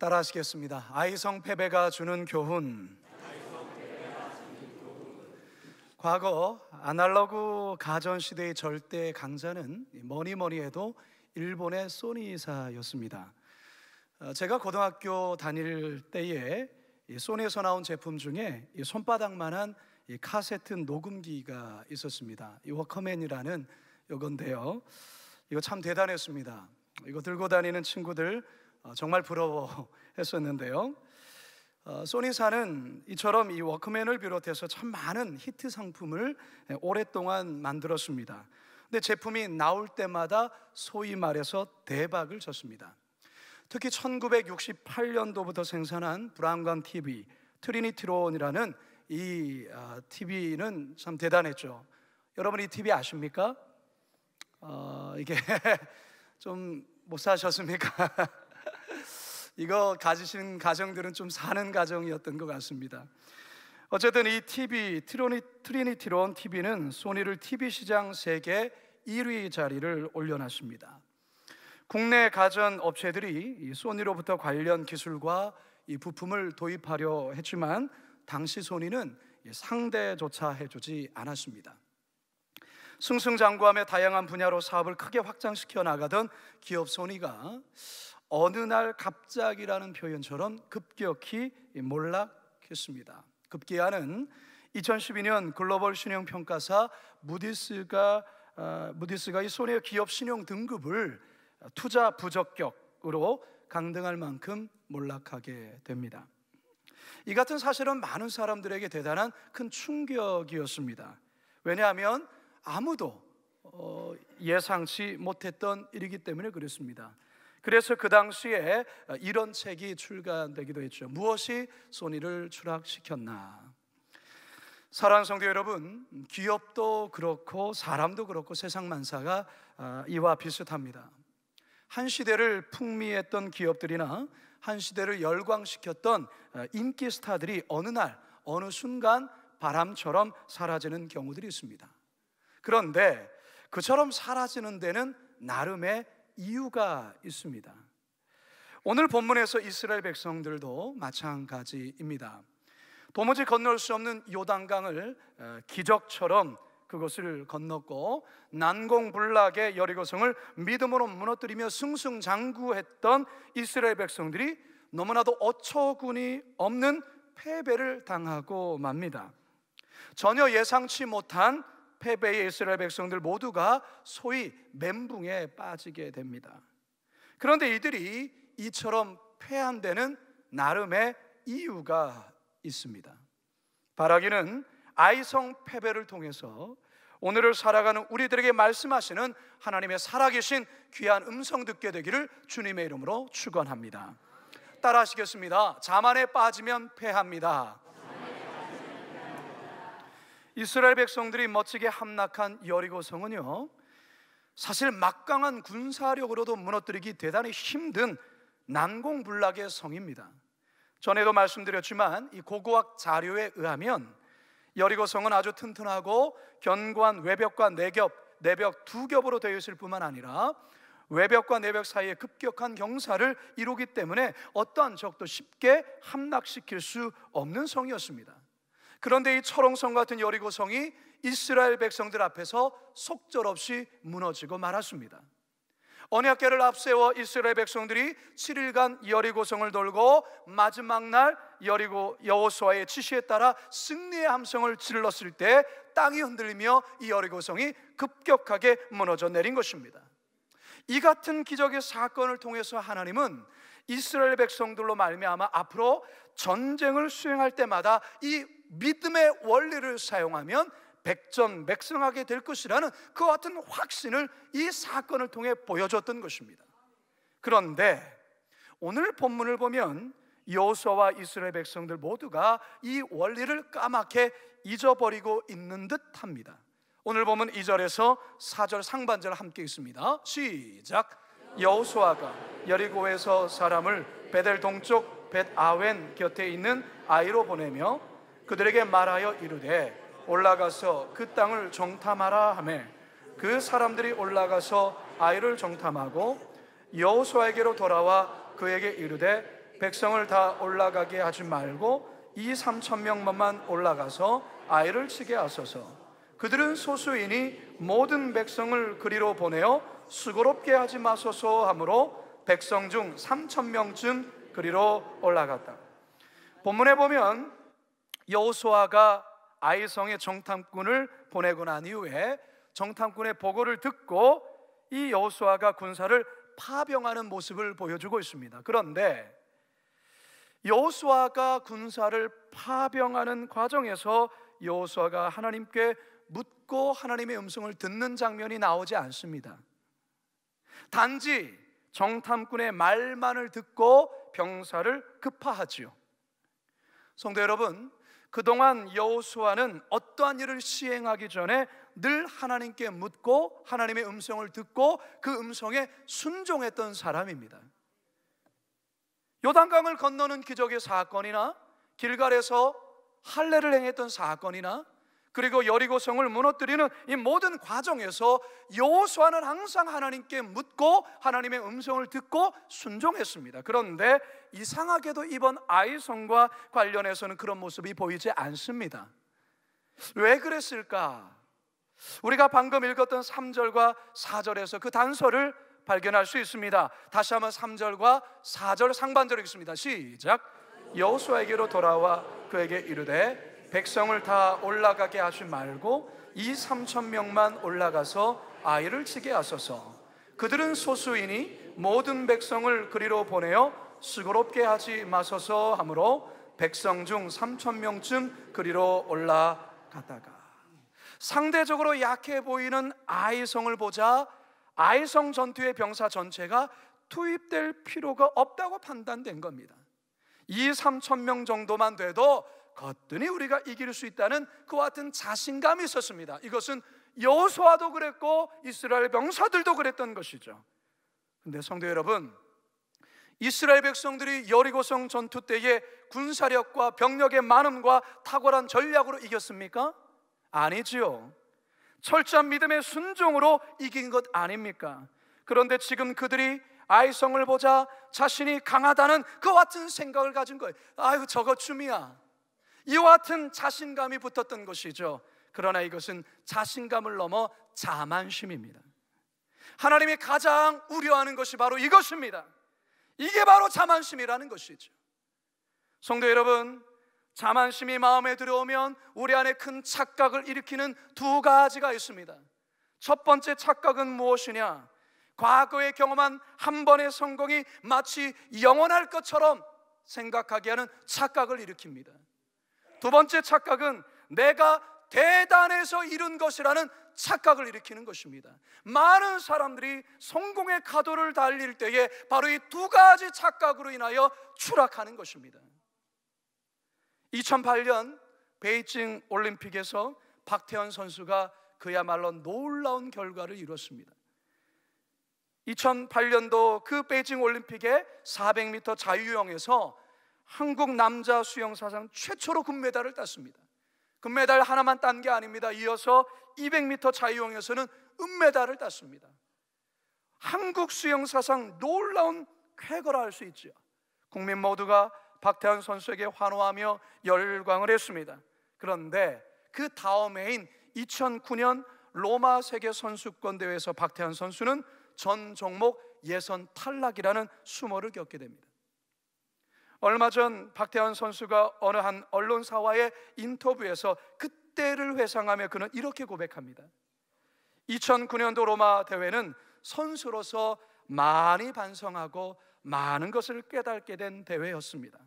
따라 하시겠습니다. 아이성 패배가 주는 교훈. 과거 아날로그 가전시대의 절대 강자는 뭐니 해도 일본의 소니사였습니다. 제가 고등학교 다닐 때에 소니에서 나온 제품 중에 손바닥만한 카세트 녹음기가 있었습니다. 이 워커맨이라는 요건데요, 이거 참 대단했습니다. 이거 들고 다니는 친구들 정말 부러워했었는데요. 소니사는 이처럼 이 워크맨을 비롯해서 참 많은 히트 상품을 오랫동안 만들었습니다. 근데 제품이 나올 때마다 소위 말해서 대박을 쳤습니다. 특히 1968년도부터 생산한 브라운관 TV, 트리니티론이라는 이 TV는 참 대단했죠. 여러분 이 TV 아십니까? 이게 좀 못 사셨습니까? 이거 가지신 가정들은 좀 사는 가정이었던 것 같습니다. 어쨌든 이 TV, 트리니티론 TV는 소니를 TV 시장 세계 1위 자리를 올려놨습니다. 국내 가전 업체들이 이 소니로부터 관련 기술과 이 부품을 도입하려 했지만 당시 소니는 상대조차 해주지 않았습니다. 승승장구하며 다양한 분야로 사업을 크게 확장시켜 나가던 기업 소니가 어느 날 갑자기라는 표현처럼 급격히 몰락했습니다. 급기야는 2012년 글로벌 신용평가사 무디스가 이 소니의 기업 신용 등급을 투자 부적격으로 강등할 만큼 몰락하게 됩니다. 이 같은 사실은 많은 사람들에게 대단한 큰 충격이었습니다. 왜냐하면 아무도 예상치 못했던 일이기 때문에 그렇습니다. 그래서 그 당시에 이런 책이 출간되기도 했죠. 무엇이 소니를 추락시켰나? 사랑하는 성도 여러분, 기업도 그렇고 사람도 그렇고 세상 만사가 이와 비슷합니다. 한 시대를 풍미했던 기업들이나 한 시대를 열광시켰던 인기 스타들이 어느 날 어느 순간 바람처럼 사라지는 경우들이 있습니다. 그런데 그처럼 사라지는 데는 나름의 이유가 있습니다. 오늘 본문에서 이스라엘 백성들도 마찬가지입니다. 도무지 건널 수 없는 요단강을 기적처럼 그것을 건넜고 난공불락의 여리고성을 믿음으로 무너뜨리며 승승장구했던 이스라엘 백성들이 너무나도 어처구니 없는 패배를 당하고 맙니다. 전혀 예상치 못한 패배의 이스라엘 백성들 모두가 소위 멘붕에 빠지게 됩니다. 그런데 이들이 이처럼 패한 데는 나름의 이유가 있습니다. 바라기는 아이성 패배를 통해서 오늘을 살아가는 우리들에게 말씀하시는 하나님의 살아계신 귀한 음성 듣게 되기를 주님의 이름으로 축원합니다. 따라 하시겠습니다. 자만에 빠지면 패합니다. 이스라엘 백성들이 멋지게 함락한 여리고성은요, 사실 막강한 군사력으로도 무너뜨리기 대단히 힘든 난공불락의 성입니다. 전에도 말씀드렸지만 이 고고학 자료에 의하면 여리고성은 아주 튼튼하고 견고한 외벽과 내벽 두 겹으로 되어 있을 뿐만 아니라 외벽과 내벽 사이에 급격한 경사를 이루기 때문에 어떠한 적도 쉽게 함락시킬 수 없는 성이었습니다. 그런데 이 철옹성 같은 여리고성이 이스라엘 백성들 앞에서 속절없이 무너지고 말았습니다. 언약궤를 앞세워 이스라엘 백성들이 7일간 여리고성을 돌고 마지막 날 여호수아의 지시에 따라 승리의 함성을 질렀을 때 땅이 흔들리며 이 여리고성이 급격하게 무너져 내린 것입니다. 이 같은 기적의 사건을 통해서 하나님은 이스라엘 백성들로 말미암아 앞으로 전쟁을 수행할 때마다 이 믿음의 원리를 사용하면 백전백승하게 될 것이라는 그와 같은 확신을 이 사건을 통해 보여줬던 것입니다. 그런데 오늘 본문을 보면 여호수아와 이스라엘 백성들 모두가 이 원리를 까맣게 잊어버리고 있는 듯합니다. 오늘 보면 2절에서 4절 상반절 함께 있습니다. 시작. 여호수아가 여리고에서 사람을 베델 동쪽 벳아웬 곁에 있는 아이로 보내며 그들에게 말하여 이르되 올라가서 그 땅을 정탐하라 하매 그 사람들이 올라가서 아이를 정탐하고 여호수아에게로 돌아와 그에게 이르되 백성을 다 올라가게 하지 말고 2-3천 명만 올라가서 아이를 치게 하소서. 그들은 소수이니 모든 백성을 그리로 보내어 수고롭게 하지 마소서 하므로 백성 중 3천 명쯤 그리로 올라갔다. 본문에 보면 여호수아가 아이성에 정탐꾼을 보내고 난 이후에 정탐꾼의 보고를 듣고 이 여호수아가 군사를 파병하는 모습을 보여주고 있습니다. 그런데 여호수아가 군사를 파병하는 과정에서 여호수아가 하나님께 묻고 하나님의 음성을 듣는 장면이 나오지 않습니다. 단지 정탐꾼의 말만을 듣고 병사를 급파하지요. 성도 여러분, 그동안 여호수아는 어떠한 일을 시행하기 전에 늘 하나님께 묻고 하나님의 음성을 듣고 그 음성에 순종했던 사람입니다. 요단강을 건너는 기적의 사건이나 길갈에서 할례를 행했던 사건이나 그리고 여리고성을 무너뜨리는 이 모든 과정에서 여호수아는 항상 하나님께 묻고 하나님의 음성을 듣고 순종했습니다. 그런데 이상하게도 이번 아이성과 관련해서는 그런 모습이 보이지 않습니다. 왜 그랬을까? 우리가 방금 읽었던 3절과 4절에서 그 단서를 발견할 수 있습니다. 다시 한번 3절과 4절 상반절 읽습니다. 시작. 여호수아에게로 돌아와 그에게 이르되 백성을 다 올라가게 하지 말고 2-3천 명만 올라가서 아이를 치게 하소서. 그들은 소수이니 모든 백성을 그리로 보내어 수고롭게 하지 마소서 하므로 백성 중 3천 명쯤 그리로 올라갔다가 상대적으로 약해 보이는 아이성을 보자 아이성 전투의 병사 전체가 투입될 필요가 없다고 판단된 겁니다. 2-3천 명 정도만 돼도 거뜬히 우리가 이길 수 있다는 그와 같은 자신감이 있었습니다. 이것은 여호수아도 그랬고 이스라엘 병사들도 그랬던 것이죠. 그런데 성도 여러분, 이스라엘 백성들이 여리고성 전투 때에 군사력과 병력의 많음과 탁월한 전략으로 이겼습니까? 아니지요. 철저한 믿음의 순종으로 이긴 것 아닙니까? 그런데 지금 그들이 아이성을 보자 자신이 강하다는 그와 같은 생각을 가진 거예요. 아유, 저거 춤이야. 이와 같은 자신감이 붙었던 것이죠. 그러나 이것은 자신감을 넘어 자만심입니다. 하나님이 가장 우려하는 것이 바로 이것입니다. 이게 바로 자만심이라는 것이죠. 성도 여러분, 자만심이 마음에 들어오면 우리 안에 큰 착각을 일으키는 두 가지가 있습니다. 첫 번째 착각은 무엇이냐? 과거에 경험한 한 번의 성공이 마치 영원할 것처럼 생각하게 하는 착각을 일으킵니다. 두 번째 착각은 내가 대단해서 이룬 것이라는 착각을 일으키는 것입니다. 많은 사람들이 성공의 가도를 달릴 때에 바로 이 두 가지 착각으로 인하여 추락하는 것입니다. 2008년 베이징 올림픽에서 박태환 선수가 그야말로 놀라운 결과를 이뤘습니다. 2008년도 그 베이징 올림픽의 400m 자유형에서 한국 남자 수영 사상 최초로 금메달을 땄습니다. 금메달 하나만 딴 게 아닙니다. 이어서 200m 자유형에서는 은메달을 땄습니다. 한국 수영 사상 놀라운 쾌거라 할 수 있죠. 국민 모두가 박태환 선수에게 환호하며 열광을 했습니다. 그런데 그 다음해인 2009년 로마 세계 선수권 대회에서 박태환 선수는 전 종목 예선 탈락이라는 수모를 겪게 됩니다. 얼마 전 박태환 선수가 어느 한 언론사와의 인터뷰에서 그때를 회상하며 그는 이렇게 고백합니다. 2009년도 로마 대회는 선수로서 많이 반성하고 많은 것을 깨닫게 된 대회였습니다.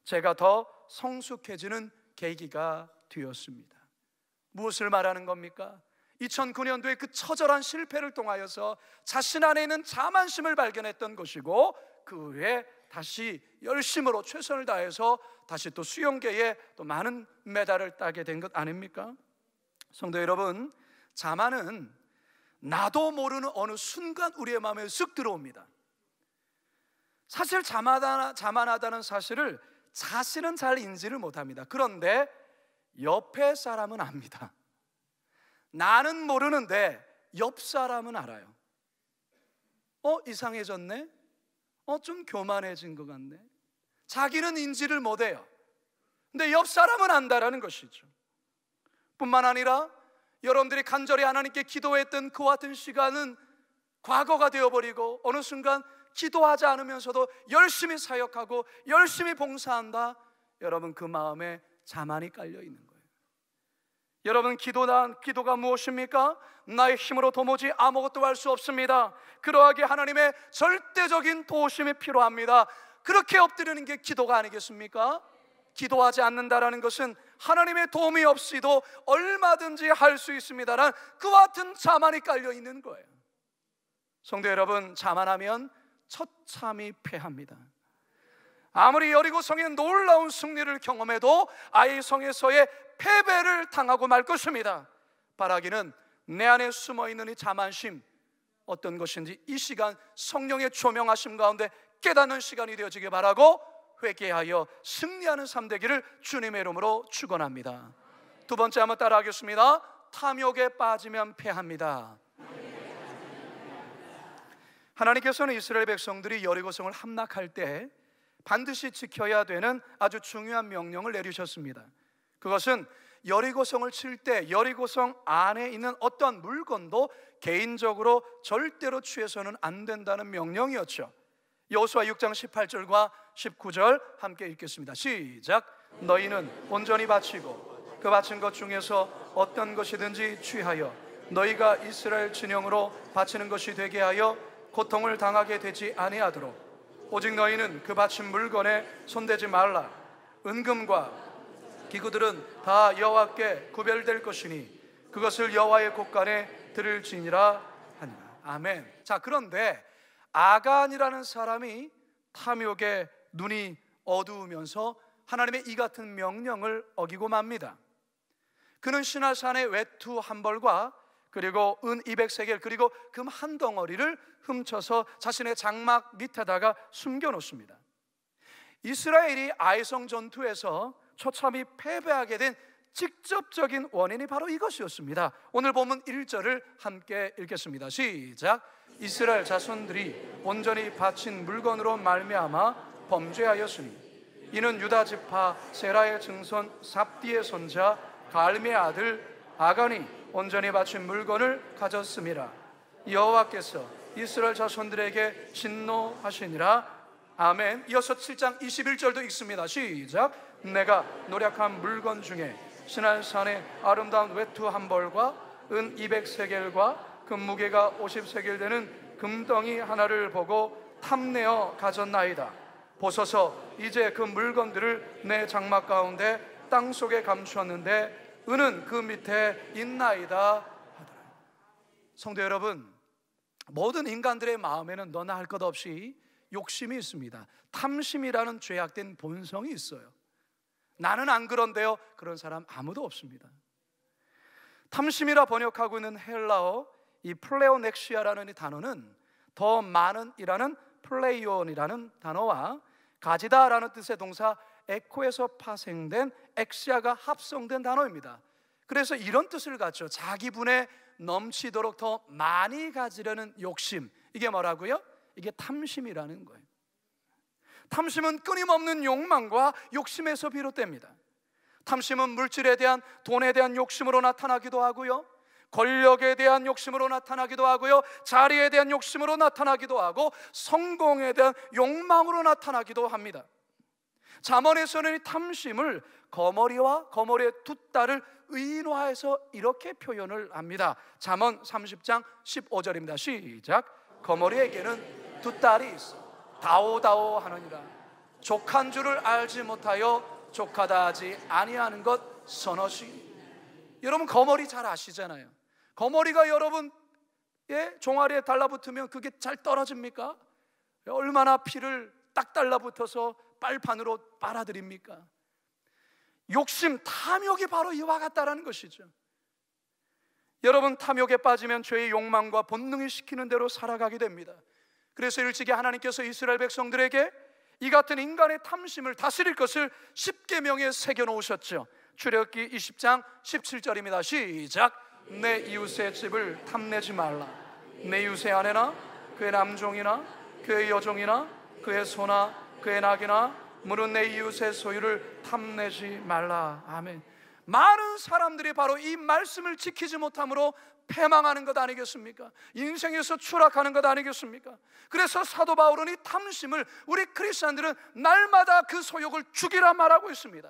제가 더 성숙해지는 계기가 되었습니다. 무엇을 말하는 겁니까? 2009년도에 그 처절한 실패를 통하여서 자신 안에 있는 자만심을 발견했던 것이고 그 후에 다시 열심으로 최선을 다해서 다시 또 수영계에 또 많은 메달을 따게 된 것 아닙니까? 성도 여러분, 자만은 나도 모르는 어느 순간 우리의 마음에 쓱 들어옵니다. 사실 자만하다는 사실을 자신은 잘 인지를 못합니다. 그런데 옆에 사람은 압니다. 나는 모르는데 옆 사람은 알아요. 이상해졌네? 좀 교만해진 것 같네? 자기는 인지를 못해요. 근데 옆 사람은 안다라는 것이죠. 뿐만 아니라 여러분들이 간절히 하나님께 기도했던 그와 같은 시간은 과거가 되어버리고 어느 순간 기도하지 않으면서도 열심히 사역하고 열심히 봉사한다. 여러분, 그 마음에 자만이 깔려 있는 거예요. 여러분, 기도가 무엇입니까? 나의 힘으로 도무지 아무것도 할 수 없습니다. 그러하게 하나님의 절대적인 도우심이 필요합니다. 그렇게 엎드리는 게 기도가 아니겠습니까? 기도하지 않는다라는 것은 하나님의 도움이 없이도 얼마든지 할 수 있습니다라는 그와 같은 자만이 깔려 있는 거예요. 성도 여러분, 자만하면 처참히 패합니다. 아무리 여리고성의 놀라운 승리를 경험해도 아이 성에서의 패배를 당하고 말 것입니다. 바라기는 내 안에 숨어있는 이 자만심, 어떤 것인지 이 시간 성령의 조명하심 가운데 깨닫는 시간이 되어지길 바라고, 회개하여 승리하는 삶 되기를 주님의 이름으로 축원합니다. 두 번째 한번 따라하겠습니다. 탐욕에 빠지면 패합니다. 하나님께서는 이스라엘 백성들이 여리고성을 함락할 때 반드시 지켜야 되는 아주 중요한 명령을 내리셨습니다. 그것은 여리고성을 칠 때 여리고성 안에 있는 어떤 물건도 개인적으로 절대로 취해서는 안 된다는 명령이었죠. 여호수아 6장 18절과 19절 함께 읽겠습니다. 시작. 너희는 온전히 바치고 그 바친 것 중에서 어떤 것이든지 취하여 너희가 이스라엘 진영으로 바치는 것이 되게 하여 고통을 당하게 되지 아니하도록 오직 너희는 그 바친 물건에 손대지 말라. 은금과 기구들은 다 여호와께 구별될 것이니 그것을 여호와의 곳간에 드릴지니라 하니라. 아멘. 자, 그런데 아간이라는 사람이 탐욕에 눈이 어두우면서 하나님의 이 같은 명령을 어기고 맙니다. 그는 시날산의 외투 한 벌과 그리고 은 200세겔 그리고 금 한 덩어리를 훔쳐서 자신의 장막 밑에다가 숨겨놓습니다. 이스라엘이 아이성 전투에서 처참히 패배하게 된 직접적인 원인이 바로 이것이었습니다. 오늘 본문 1절을 함께 읽겠습니다. 시작. 이스라엘 자손들이 온전히 바친 물건으로 말미암아 범죄하였으니 이는 유다 지파 세라의 증손 삽디의 손자 갈미의 아들 아간이 온전히 바친 물건을 가졌음이라. 여호와께서 이스라엘 자손들에게 진노하시니라. 아멘. 이어서 7장 21절도 읽습니다. 시작. 내가 노력한 물건 중에 시날산의 아름다운 외투 한 벌과 은 200세겔과 금 무게가 50세겔 되는 금덩이 하나를 보고 탐내어 가졌나이다. 보소서, 이제 그 물건들을 내 장막 가운데 땅속에 감추었는데 은은 그 밑에 있나이다 하더라. 성도 여러분, 모든 인간들의 마음에는 너나 할 것 없이 욕심이 있습니다. 탐심이라는 죄악된 본성이 있어요. 나는 안 그런데요, 그런 사람 아무도 없습니다. 탐심이라 번역하고 있는 헬라어 이 플레오넥시아라는 이 단어는 더 많은 이라는 플레이온이라는 단어와 가지다라는 뜻의 동사 에코에서 파생된 엑시아가 합성된 단어입니다. 그래서 이런 뜻을 갖죠. 자기 분에 넘치도록 더 많이 가지려는 욕심, 이게 뭐라고요? 이게 탐심이라는 거예요. 탐심은 끊임없는 욕망과 욕심에서 비롯됩니다. 탐심은 물질에 대한, 돈에 대한 욕심으로 나타나기도 하고요, 권력에 대한 욕심으로 나타나기도 하고요, 자리에 대한 욕심으로 나타나기도 하고, 성공에 대한 욕망으로 나타나기도 합니다. 잠언에서는 이 탐심을 거머리와 거머리의 두 딸을 의인화해서 이렇게 표현을 합니다. 잠언 30장 15절입니다. 시작. 거머리에게는 두 딸이 있어 다오다오 하느니라. 족한 줄을 알지 못하여 족하다 하지 아니하는 것 서너시. 여러분, 거머리 잘 아시잖아요. 거머리가 여러분 종아리에 달라붙으면 그게 잘 떨어집니까? 얼마나 피를 딱 달라붙어서 빨판으로 빨아들입니까? 욕심, 탐욕이 바로 이와 같다라는 것이죠. 여러분, 탐욕에 빠지면 죄의 욕망과 본능이 시키는 대로 살아가게 됩니다. 그래서 일찍이 하나님께서 이스라엘 백성들에게 이 같은 인간의 탐심을 다스릴 것을 십계명에 새겨놓으셨죠. 출애굽기 20장 17절입니다. 시작. 내 이웃의 집을 탐내지 말라. 내 이웃의 아내나 그의 남종이나 그의 여종이나 그의 소나 그의 낙이나 무릇 내 이웃의 소유를 탐내지 말라. 아멘. 많은 사람들이 바로 이 말씀을 지키지 못함으로 패망하는 것 아니겠습니까? 인생에서 추락하는 것 아니겠습니까? 그래서 사도 바울은 이 탐심을, 우리 크리스찬들은 날마다 그 소욕을 죽이라 말하고 있습니다.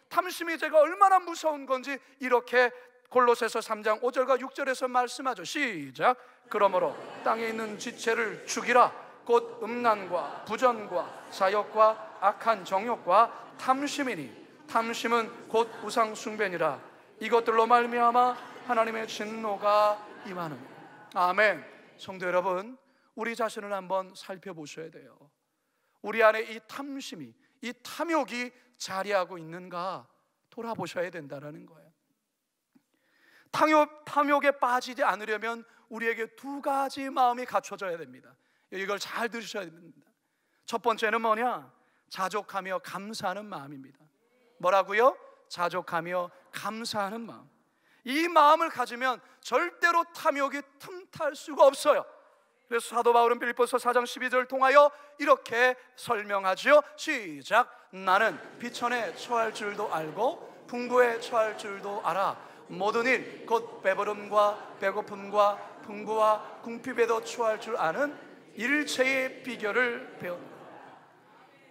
탐심이 제가 얼마나 무서운 건지 이렇게 골로새서 3장 5절과 6절에서 말씀하죠. 시작. 그러므로 땅에 있는 지체를 죽이라. 곧 음란과 부전과 사욕과 악한 정욕과 탐심이니 탐심은 곧 우상 숭배니라. 이것들로 말미암아 하나님의 진노가 임하느니라. 아멘. 성도 여러분, 우리 자신을 한번 살펴보셔야 돼요. 우리 안에 이 탐심이, 이 탐욕이 자리하고 있는가 돌아보셔야 된다는 거예요. 탐욕에 빠지지 않으려면 우리에게 두 가지 마음이 갖춰져야 됩니다. 이걸 잘 들으셔야 됩니다. 첫 번째는 뭐냐? 자족하며 감사하는 마음입니다. 뭐라고요? 자족하며 감사하는 마음. 이 마음을 가지면 절대로 탐욕이 틈탈 수가 없어요. 그래서 사도 바울은 빌립보서 4장 12절 통하여 이렇게 설명하죠. 시작. 나는 비천에 처할 줄도 알고 풍부에 처할 줄도 알아. 모든 일 곧 배부름과 배고픔과 풍부와 궁핍에도 처할 줄 아는 일체의 비결을 배웠다.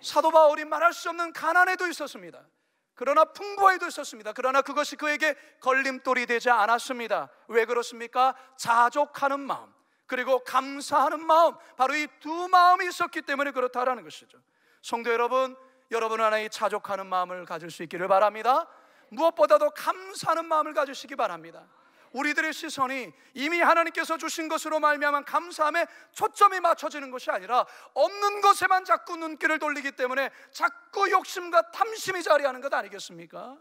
사도 바울이 말할 수 없는 가난에도 있었습니다. 그러나 풍부에도 있었습니다. 그러나 그것이 그에게 걸림돌이 되지 않았습니다. 왜 그렇습니까? 자족하는 마음, 그리고 감사하는 마음, 바로 이 두 마음이 있었기 때문에 그렇다라는 것이죠. 성도 여러분, 여러분 안에 이 자족하는 마음을 가질 수 있기를 바랍니다. 무엇보다도 감사하는 마음을 가지시기 바랍니다. 우리들의 시선이 이미 하나님께서 주신 것으로 말미암아 감사함에 초점이 맞춰지는 것이 아니라 없는 것에만 자꾸 눈길을 돌리기 때문에 자꾸 욕심과 탐심이 자리하는 것 아니겠습니까?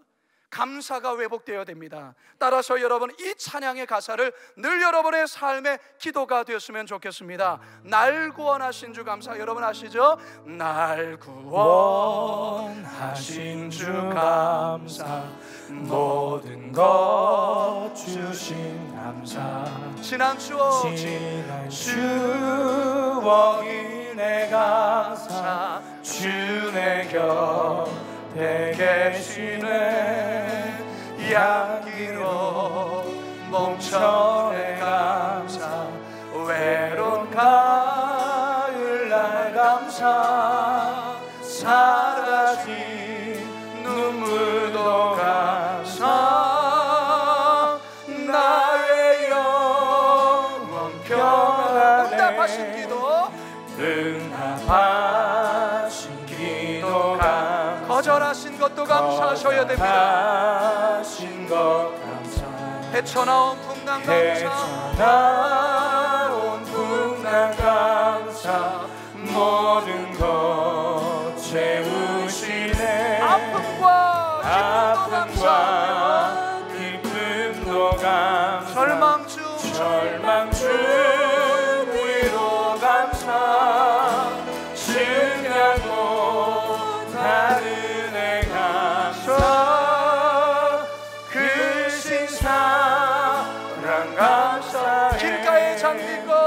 감사가 회복되어야 됩니다. 따라서 여러분, 이 찬양의 가사를 늘 여러분의 삶의 기도가 되었으면 좋겠습니다. 날 구원하신 주 감사. 여러분 아시죠? 날 구원하신 주 감사, 모든 것 주신 감사, 지난 추억 은혜 감사, 주 내 곁에 계시네. 향기로 몽천의 감사, 외로운 가을날 감사, 사라진 눈물도 감사, 나의 영원 평안에 응답하신 기도, 응답하신 기도 감사, 거절하신 것도 감사하셔야 됩니다. 헤쳐나온 풍랑 감사, 모든 것 채우시네. 아픔과 기쁨도 감사, 절망 중 위로 감사, 증량 못하는 애 감사, 그 신사랑 감사해. 길가의 장미꽃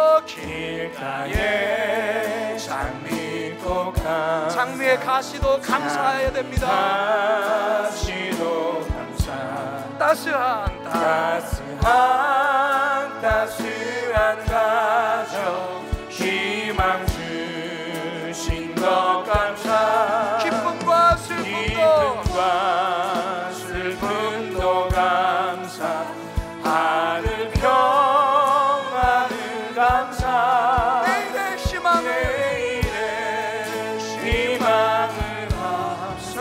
감사, 장미의 가시도 감사해야 됩니다. 가시도 감사, 따스한 가정, 희망 주신 것 감사, 기쁨과 슬픔도 감사, 하늘 평안을 감사, 내일의 희망을 감사,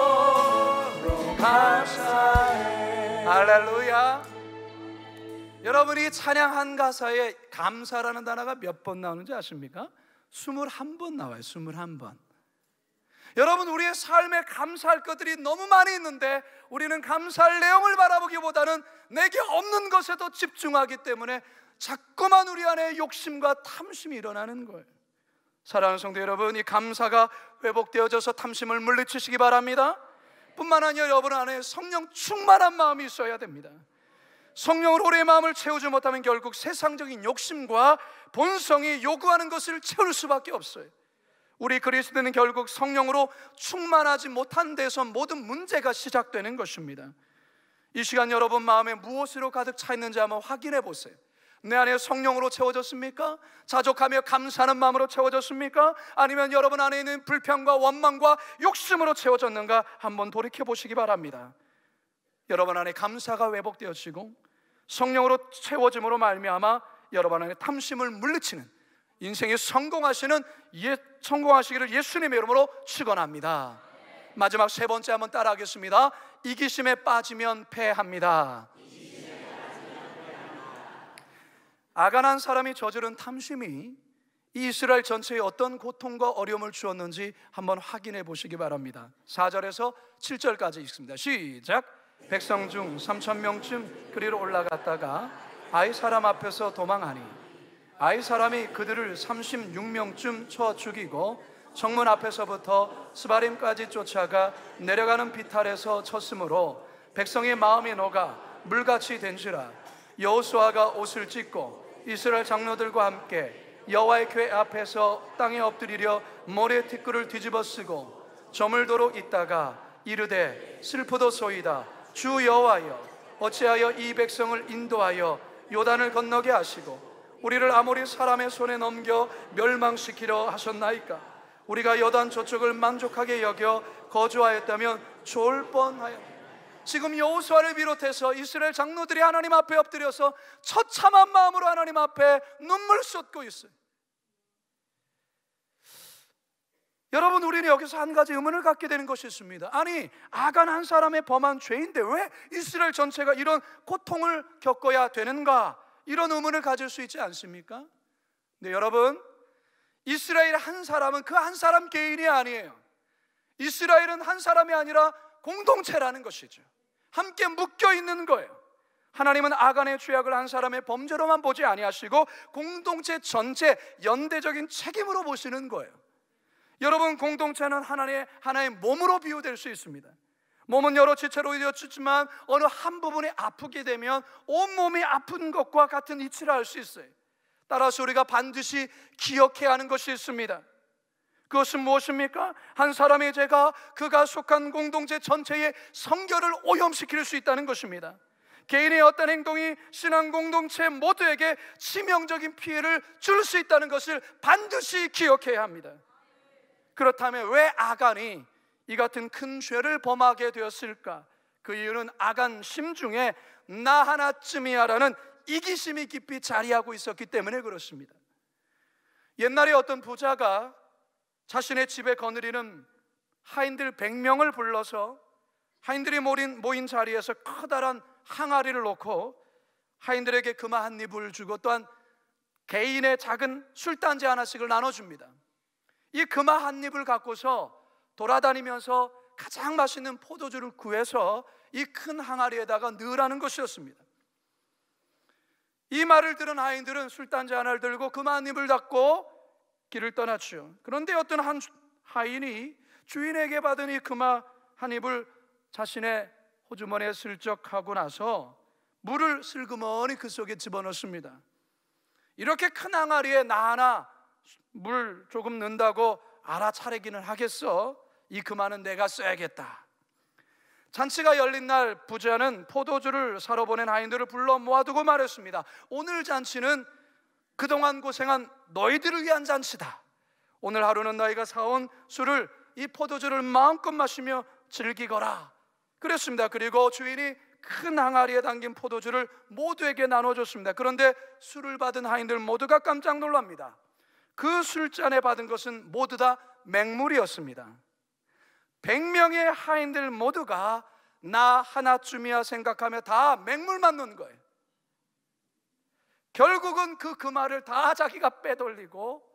영원토록 감사해. 할렐루야. 여러분이 찬양한 가사에 감사라는 단어가 몇 번 나오는지 아십니까? 21번 나와요. 21번. 여러분, 우리의 삶에 감사할 것들이 너무 많이 있는데 우리는 감사할 내용을 바라보기보다는 내게 없는 것에 더 집중하기 때문에 자꾸만 우리 안에 욕심과 탐심이 일어나는 거예요. 사랑하는 성도 여러분, 이 감사가 회복되어져서 탐심을 물리치시기 바랍니다. 뿐만 아니라 여러분 안에 성령 충만한 마음이 있어야 됩니다. 성령으로 우리의 마음을 채우지 못하면 결국 세상적인 욕심과 본성이 요구하는 것을 채울 수밖에 없어요. 우리 그리스도인은 결국 성령으로 충만하지 못한 데서 모든 문제가 시작되는 것입니다. 이 시간 여러분 마음에 무엇으로 가득 차 있는지 한번 확인해 보세요. 내 안에 성령으로 채워졌습니까? 자족하며 감사하는 마음으로 채워졌습니까? 아니면 여러분 안에 있는 불평과 원망과 욕심으로 채워졌는가 한번 돌이켜 보시기 바랍니다. 여러분 안에 감사가 회복되어지고 성령으로 채워짐으로 말미암아 여러분 안에 탐심을 물리치는 인생에 성공하시기를 예수님의 이름으로 축원합니다. 마지막 세 번째 한번 따라하겠습니다. 이기심에 빠지면 패합니다. 아간한 사람이 저지른 탐심이 이스라엘 전체에 어떤 고통과 어려움을 주었는지 한번 확인해 보시기 바랍니다. 4절에서 7절까지 읽습니다. 시작. 백성 중 3,000명쯤 그리로 올라갔다가 아이 사람 앞에서 도망하니 아이 사람이 그들을 36명쯤 쳐 죽이고 성문 앞에서부터 스바림까지 쫓아가 내려가는 비탈에서 쳤으므로 백성의 마음이 녹아 물같이 된지라. 여호수아가 옷을 찢고 이스라엘 장로들과 함께 여호와의 궤 앞에서 땅에 엎드리려 모래 티끌을 뒤집어 쓰고 저물도록 있다가 이르되 슬프도소이다. 주 여호와여 어찌하여 이 백성을 인도하여 요단을 건너게 하시고 우리를 아모리 사람의 손에 넘겨 멸망시키려 하셨나이까? 우리가 요단 저쪽을 만족하게 여겨 거주하였다면 좋을 뻔하여. 지금 여호수아를 비롯해서 이스라엘 장로들이 하나님 앞에 엎드려서 처참한 마음으로 하나님 앞에 눈물 쏟고 있어요. 여러분, 우리는 여기서 한 가지 의문을 갖게 되는 것이 있습니다. 아니, 아간 한 사람의 범한 죄인데 왜 이스라엘 전체가 이런 고통을 겪어야 되는가? 이런 의문을 가질 수 있지 않습니까? 네, 여러분, 이스라엘 한 사람은 그 한 사람 개인이 아니에요. 이스라엘은 한 사람이 아니라 공동체라는 것이죠. 함께 묶여 있는 거예요. 하나님은 아간의 죄악을 한 사람의 범죄로만 보지 아니하시고 공동체 전체 연대적인 책임으로 보시는 거예요. 여러분, 공동체는 하나의 몸으로 비유될 수 있습니다. 몸은 여러 지체로 이루어지지만 어느 한 부분이 아프게 되면 온몸이 아픈 것과 같은 이치를 할 수 있어요. 따라서 우리가 반드시 기억해야 하는 것이 있습니다. 그것은 무엇입니까? 한 사람의 죄가 그가 속한 공동체 전체의 성결을 오염시킬 수 있다는 것입니다. 개인의 어떤 행동이 신앙 공동체 모두에게 치명적인 피해를 줄 수 있다는 것을 반드시 기억해야 합니다. 그렇다면 왜 아간이 이 같은 큰 죄를 범하게 되었을까? 그 이유는 아간 심중에 나 하나쯤이야라는 이기심이 깊이 자리하고 있었기 때문에 그렇습니다. 옛날에 어떤 부자가 자신의 집에 거느리는 하인들 100명을 불러서 하인들이 모인 자리에서 커다란 항아리를 놓고 하인들에게 금화 한 입을 주고 또한 개인의 작은 술단지 하나씩을 나눠줍니다. 이 금화 한 입을 갖고서 돌아다니면서 가장 맛있는 포도주를 구해서 이 큰 항아리에다가 넣으라는 것이었습니다. 이 말을 들은 하인들은 술단지 하나를 들고 금화 한 입을 닫고 길을 떠났죠. 그런데 어떤 한 하인이 주인에게 받은 이 금화 한 입을 자신의 호주머니에 슬쩍 하고 나서 물을 슬그머니 그 속에 집어넣습니다. 이렇게 큰 항아리에 나 하나 물 조금 넣는다고 알아차리기는 하겠어? 이 금화는 내가 써야겠다. 잔치가 열린 날 부자는 포도주를 사러 보낸 하인들을 불러 모아두고 말했습니다. 오늘 잔치는 그동안 고생한 너희들을 위한 잔치다. 오늘 하루는 너희가 사온 술을, 이 포도주를 마음껏 마시며 즐기거라. 그랬습니다. 그리고 주인이 큰 항아리에 담긴 포도주를 모두에게 나눠줬습니다. 그런데 술을 받은 하인들 모두가 깜짝 놀랍니다. 그 술잔에 받은 것은 모두 다 맹물이었습니다. 100명의 하인들 모두가 나 하나쯤이야 생각하며 다 맹물만 넣은 거예요. 결국은 그 금화를 다 자기가 빼돌리고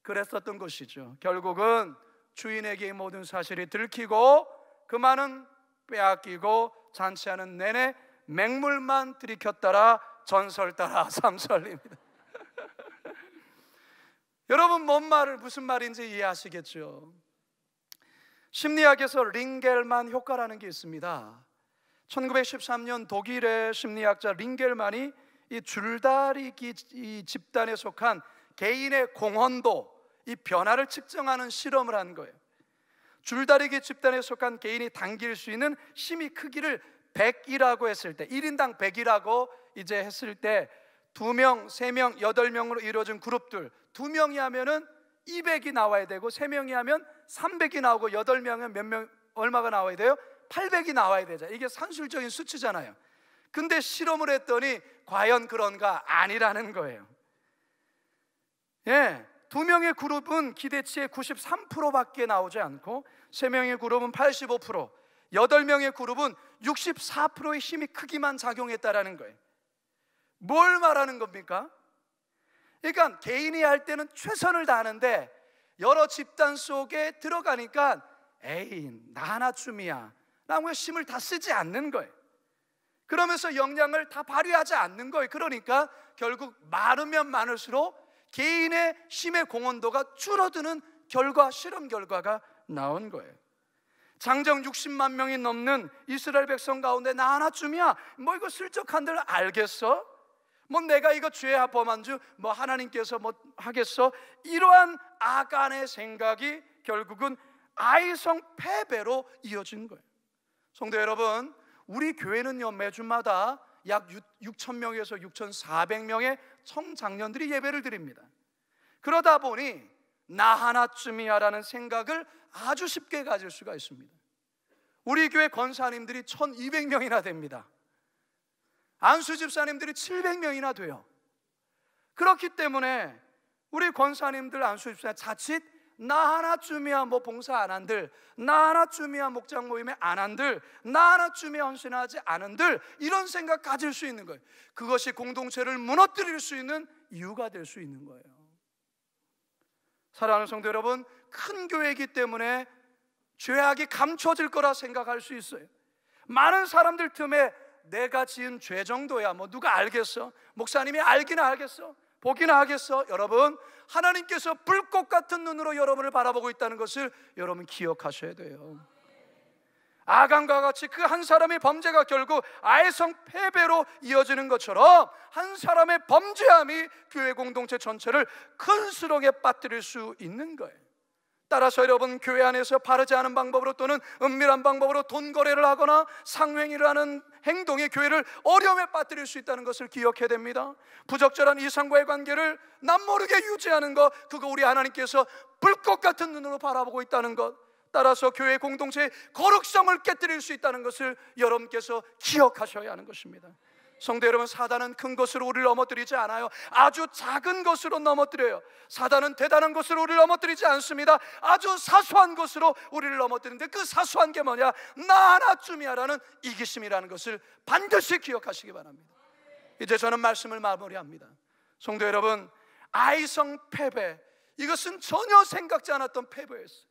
그랬었던 것이죠. 결국은 주인에게 이 모든 사실이 들키고 금화는 빼앗기고 잔치하는 내내 맹물만 들이켰더라 전설 따라 삼설입니다. 여러분, 무슨 말인지 이해하시겠죠? 심리학에서 링겔만 효과라는 게 있습니다. 1913년 독일의 심리학자 링겔만이 이 줄다리기 이 집단에 속한 개인의 공헌도, 이 변화를 측정하는 실험을 한 거예요. 줄다리기 집단에 속한 개인이 당길 수 있는 심의 크기를 100이라고 했을 때, 1인당 100이라고 이제 했을 때 2명, 3명, 8명으로 이루어진 그룹들, 2명이 하면은 200이 나와야 되고 3명이 하면 300이 나오고 8명은 몇 명, 얼마가 나와야 돼요? 800이 나와야 되죠. 이게 산술적인 수치잖아요. 근데 실험을 했더니 과연 그런가? 아니라는 거예요. 예, 2명의 그룹은 기대치의 93%밖에 나오지 않고 3명의 그룹은 85%, 8명의 그룹은 64%의 힘이 크기만 작용했다라는 거예요. 뭘 말하는 겁니까? 그러니까 개인이 할 때는 최선을 다하는데 여러 집단 속에 들어가니까 에이, 나 하나쯤이야 라고 힘을 다 쓰지 않는 거예요. 그러면서 역량을 다 발휘하지 않는 거예요. 그러니까 결국 많으면 많을수록 개인의 힘의 공헌도가 줄어드는 결과, 실험 결과가 나온 거예요. 장정 60만 명이 넘는 이스라엘 백성 가운데 나 하나쯤이야, 뭐 이거 슬쩍 한들 알겠어? 뭐 내가 이거 죄 범한 줄 뭐 하나님께서 뭐 하겠어? 이러한 아간의 생각이 결국은 아이성 패배로 이어진 거예요. 성도 여러분, 우리 교회는요 매주마다 약 6,000명에서 6,400명의 청장년들이 예배를 드립니다. 그러다 보니 나 하나쯤이야 라는 생각을 아주 쉽게 가질 수가 있습니다. 우리 교회 권사님들이 1,200명이나 됩니다. 안수 집사님들이 700명이나 돼요. 그렇기 때문에 우리 권사님들, 안수 집사님 자칫 나 하나쯤이야 뭐 봉사 안 한들, 나 하나쯤이야 목장 모임에 안 한들, 나 하나쯤이야 헌신하지 않은들, 이런 생각 가질 수 있는 거예요. 그것이 공동체를 무너뜨릴 수 있는 이유가 될 수 있는 거예요. 사랑하는 성도 여러분, 큰 교회이기 때문에 죄악이 감춰질 거라 생각할 수 있어요. 많은 사람들 틈에 내가 지은 죄 정도야 뭐 누가 알겠어? 목사님이 알기나 알겠어? 보기나 하겠어? 여러분, 하나님께서 불꽃 같은 눈으로 여러분을 바라보고 있다는 것을 여러분 기억하셔야 돼요. 아간과 같이 그 한 사람의 범죄가 결국 아이성 패배로 이어지는 것처럼 한 사람의 범죄함이 교회 공동체 전체를 큰 수렁에 빠뜨릴 수 있는 거예요. 따라서 여러분, 교회 안에서 바르지 않은 방법으로 또는 은밀한 방법으로 돈 거래를 하거나 상행위를 하는 행동이 교회를 어려움에 빠뜨릴 수 있다는 것을 기억해야 됩니다. 부적절한 이상과의 관계를 남모르게 유지하는 것, 그거 우리 하나님께서 불꽃 같은 눈으로 바라보고 있다는 것, 따라서 교회 공동체의 거룩성을 깨뜨릴 수 있다는 것을 여러분께서 기억하셔야 하는 것입니다. 성도 여러분, 사단은 큰 것으로 우리를 넘어뜨리지 않아요. 아주 작은 것으로 넘어뜨려요. 사단은 대단한 것으로 우리를 넘어뜨리지 않습니다. 아주 사소한 것으로 우리를 넘어뜨리는데, 그 사소한 게 뭐냐? 나 하나쯤이야 라는 이기심이라는 것을 반드시 기억하시기 바랍니다. 이제 저는 말씀을 마무리합니다. 성도 여러분, 아이성 패배, 이것은 전혀 생각지 않았던 패배였어요.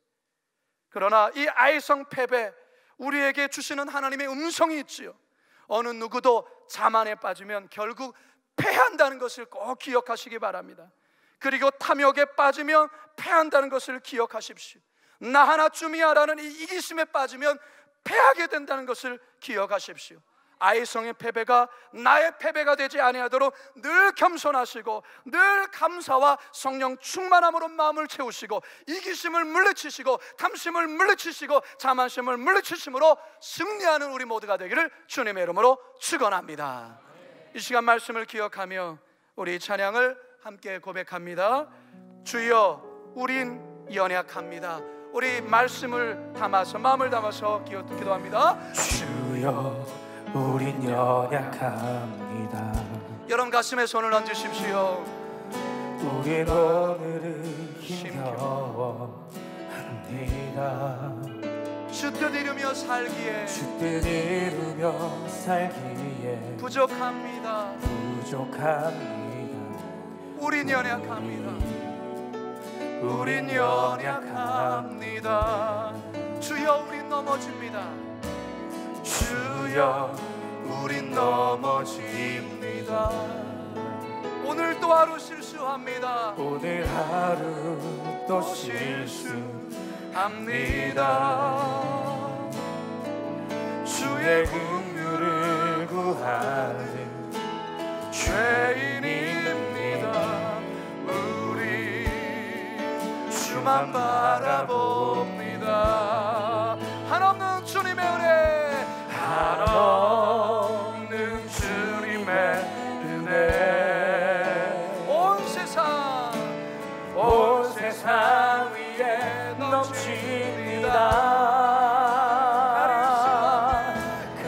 그러나 이 아이성 패배, 우리에게 주시는 하나님의 음성이 있지요. 어느 누구도 자만에 빠지면 결국 패한다는 것을 꼭 기억하시기 바랍니다. 그리고 탐욕에 빠지면 패한다는 것을 기억하십시오. 나 하나쯤이야 라는 이 이기심에 빠지면 패하게 된다는 것을 기억하십시오. 아이성의 패배가 나의 패배가 되지 아니하도록 늘 겸손하시고 늘 감사와 성령 충만함으로 마음을 채우시고 이기심을 물리치시고 탐심을 물리치시고 자만심을 물리치심으로 승리하는 우리 모두가 되기를 주님의 이름으로 축원합니다. 이 시간 말씀을 기억하며 우리 찬양을 함께 고백합니다. 주여 우린 연약합니다. 우리 말씀을 담아서, 마음을 담아서 기도합니다. 주여 우린 연약합니다. 여러분 가슴에 손을 얹으십시오. 우린 오늘은 힘겨워합니다. 주 뜻 이루며 살기에, 주 뜻 이루며 살기에 부족합니다. 우린 연약합니다. 우린 연약합니다. 주여 우린 넘어집니다. 주여 우린 넘어집니다. 오늘 또 하루 실수합니다. 오늘 하루 또 실수합니다. 주의 긍휼 구하는 죄인입니다. 우리 주만 바라봅니다. 한없는 주님의 은혜, 한없는 주님의 은혜, 온 세상 위에 넘칩니다.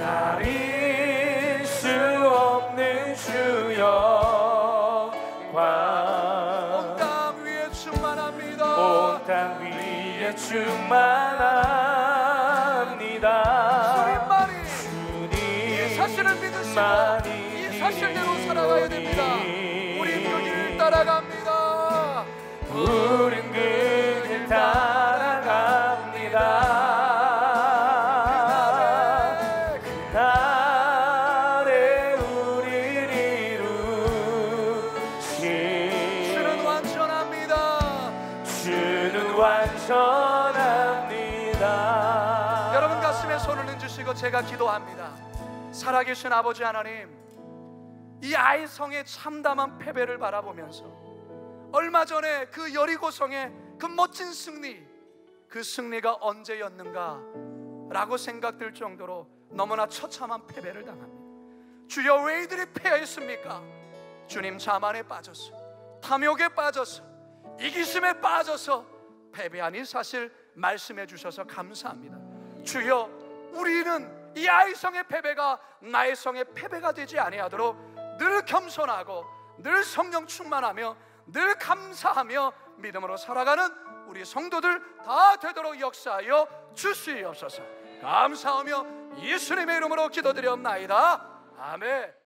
가릴 수 없는 주여 온 땅 위에 충만합니다. 온 땅 위에 충만합니다. 주님만이 이 사실을 믿으시고 이 사실대로 살아가야 됩니다. 우리 그 길 따라갑니다. 우린 그 길 따라갑니다. 그날에 우리를 이루신 주는 완전합니다. 주는 완전합니다. 여러분 가슴에 손을 얹으시고 제가 기도합니다. 살아계신 아버지 하나님, 이 아이성의 참담한 패배를 바라보면서 얼마 전에 그 여리고성의 그 멋진 승리, 그 승리가 언제였는가 라고 생각될 정도로 너무나 처참한 패배를 당합니다. 주여, 왜 이들이 패했습니까? 주님 자만에 빠져서, 탐욕에 빠져서, 이기심에 빠져서 패배하니 사실 말씀해 주셔서 감사합니다. 주여, 우리는 이 아이성의 패배가 나의 성의 패배가 되지 아니하도록 늘 겸손하고 늘 성령 충만하며 늘 감사하며 믿음으로 살아가는 우리 성도들 다 되도록 역사하여 주시옵소서. 감사하며 예수님의 이름으로 기도드리옵나이다. 아멘.